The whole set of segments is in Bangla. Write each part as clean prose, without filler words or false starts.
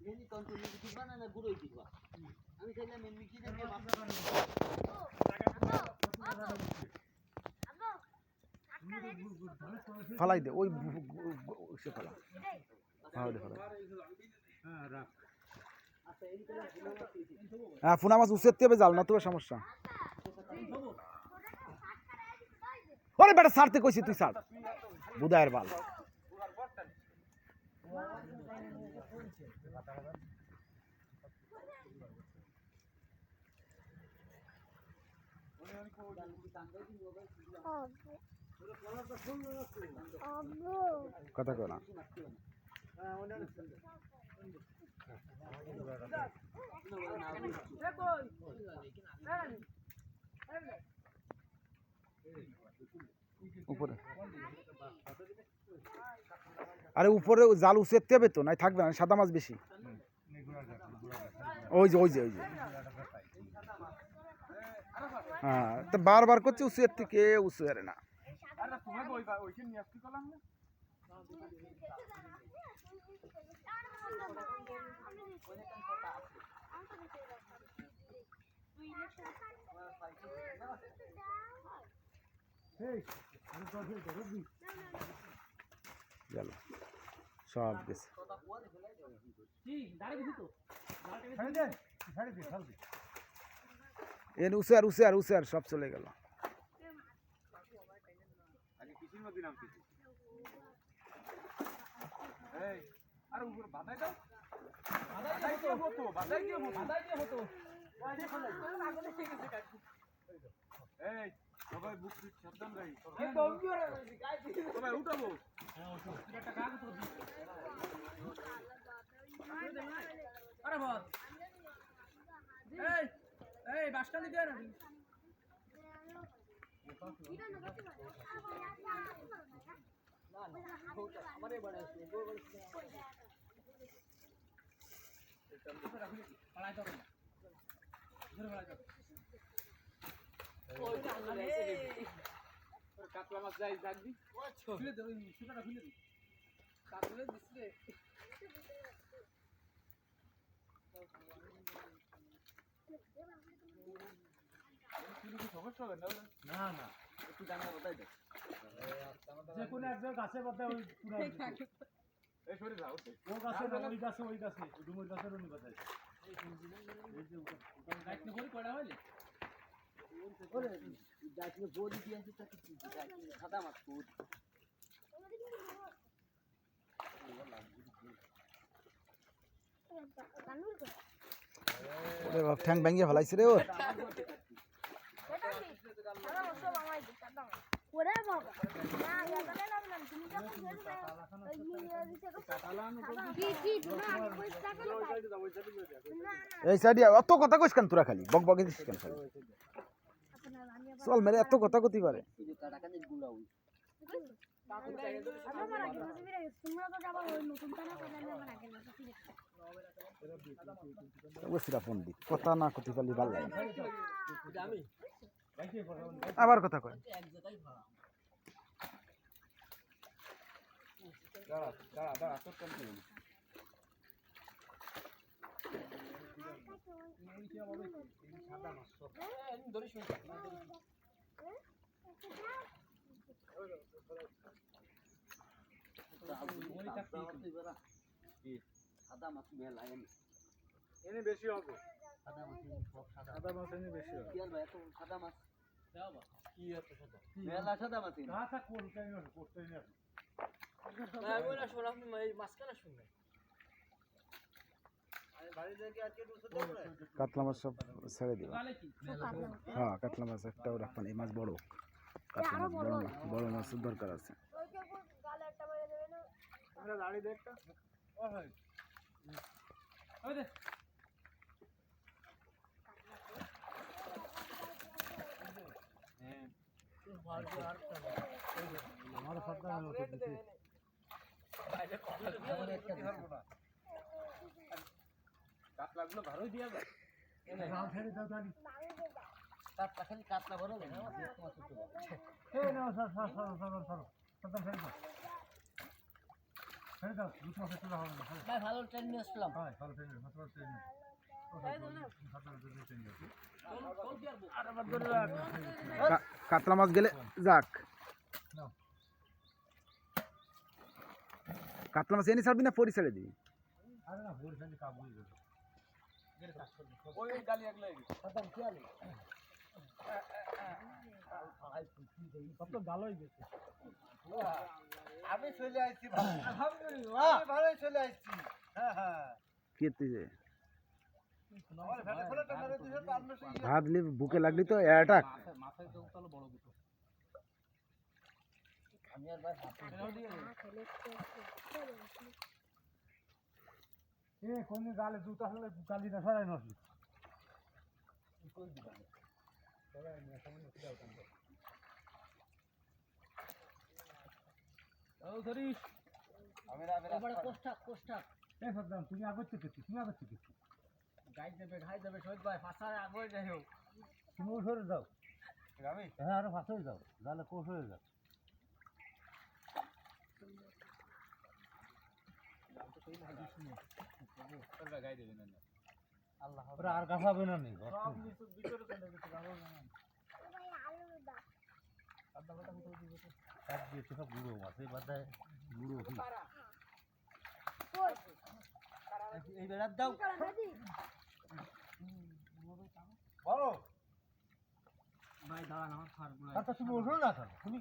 এমনি কন্ট্রোল দিবা না গুঁড়োই দিবা আমি চাইলাম এমনি কি দেখে ফালাই দে ওই সে ফালা ফালাই দে ফালাই হ্যাঁ ফোনা মাছ উচেতে হবে জাল না তো সমস্যা ওরে বেটা ছাড়তে কইছি তুই ছাড় বুদায়ের বাল কথা কয় না উপরে আরে উপরে জাল উচেতে হবে তো নাই থাকবে না সাদা মাছ বেশি ওই যে ওই যে ওই যে হ্যাঁ তো বারবার করছে উচের থেকে উচু আরে না গেল সব গেছে এর উসার উসার উসার সব চলে গেল সবাই বুক সাবধান রাই সবাই উঠাবো আরে বল এই এই বাসটা নিতে না আমারে বানাইছে পালাই তো ধরে পালাই তো কাতলা মাছ যাই জাগবি খুলে দে ওই সুতাটা খুলে দে কাতলে দিছলে সমস্যা হবে না না একটু জানা বতাই দে যে কোন একজন গাছে বতাই ওই পুরো এই সরি যাও ও গাছে ওই গাছে ডুমুর গাছের ওই বতাই এই যে ওটা গাছ না করে কড়া হইলে ওরে যাইতে বডি দিয়ে আছে তা কি সাদা মাছ ফুট ওরে বাপ ঠ্যাং ভেঙে ফেলাইছে রে ওর এই সাইডে অত কথা কইস কেন তোরা খালি বক বকে দিস কেন খালি চল মেরে এত কথা কতি পারে পন্ডিত কথা না কতি পারলি ভাল লাগে আবার কথা কয় সাদা মাছ মেলা এনে বেশি হবে সাদা মাছ সাদা মাছ এনে বেশি হবে কি আর ভাই এত সাদা মাছ কি এত সাদা মেলা সাদা মাছ কাঁচা কোনটাই না করতেই না আমি বলে শুন আপনি এই মাছ কেন শুনবেন আমি বাড়ি থেকে আজকে দুশো টাকা কাতলা মাছ সব ছেড়ে দিবা হ্যাঁ কাতলা মাছ একটাও রাখবেন এই মাছ বড় কাতলা মাছ বড় না বড় মাছের দরকার আছে আমরা গাড়ি দেখটা ও ভাই ওই দে আমার সাথে মতো দিছি কাতলাগুলো ভালোই দিয়া যায় রাম ছেড়ে দাও জানি তার খালি কাতলা বড় না তোমার ছোট এই নাও সর সর সর সর সর সর ছেড়ে দাও ছেড়ে দাও দুটো মাসে চলে হবে না ভাই ভালো ট্রেন নিয়ে আসলাম হ্যাঁ ভালো ট্রেন মাত্র ট্রেন কাতলা মাছ গেলে যাক কাতলা মাছ এনে ছাড়বি না পরি ছেড়ে দিবি আরে না ভোর খালি কাবু হয়ে যাবে ওই গালি আগলে খতম কি আলি সব তো ভালোই গেছে আমি চলে আসছি আলহামদুলিল্লাহ আমি ভালোই চলে আসছি হ্যাঁ হ্যাঁ কেতে আমার ভেটে ফেলাটা মেরে দিছে তো আপনি ভাত লি বুকে লাগলি তো অ্যাটাক মাথায় তো তাহলে বড় দুটো আমি আর ভাই হাতে এ কোন গালে জুতা হলে গালি না সরাই নসলি ও ধরিস আমি বড় কোষ্টা এ সদাম তুমি আগতে কিছু গাই দেবে শহীদ ভাই ফাঁসায় আগে যাইও তুমি সরে যাও আমি হ্যাঁ আরো ফাঁস হয়ে যাও গালে কোষ হয়ে যাও আল্লাহ ওরা আর গাছাবে না নেই সব কিছু ভিতরে চলে গেছে ভালো না এক দিয়ে সব গুঁড়ো মাছ এই বাদায় গুঁড়ো কি এই বেড়ার দাও বলো ভাই দাঁড়ান আমার খার গুলো আর তো তুমি ওঠো না কেন তুমি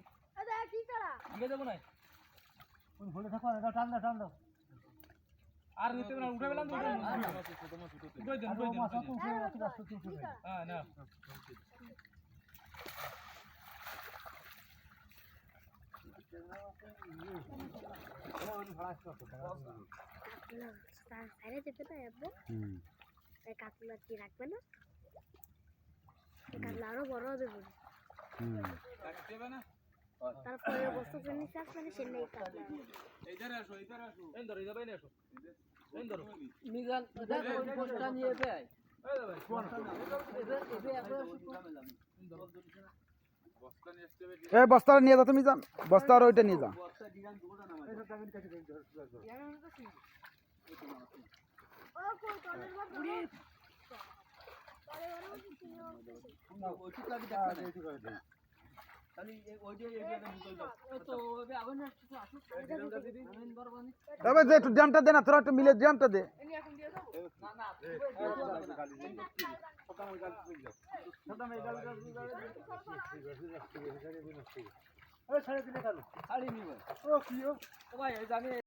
আগে দেবো না তুমি ভুলে থাকো এটা টান দাও আর নিতে না উঠে গেলাম উঠে দেন মাছ তো উঠে গেছে হ্যাঁ না সাইরে যেতে না আব্বু তাই কাকুলা কি রাখবে না কাকুলা আরো বড় হবে বলে তারপরে বস্তু জন্য চাষ মানে সে নেই কাকুলা এই ধরো মিজান দেখো ওই পোস্টটা নিয়ে যাই এই বস্তাটা নিয়ে যা তুমি যান বস্তা আর ওইটা নিয়ে যা তবে যে একটু ড্যামটা দে না তোরা একটু মিলে ড্যামটা দে ছাড়ে দিলে কেন ছাড়িনি ভাই ও কি ও ভাই আমি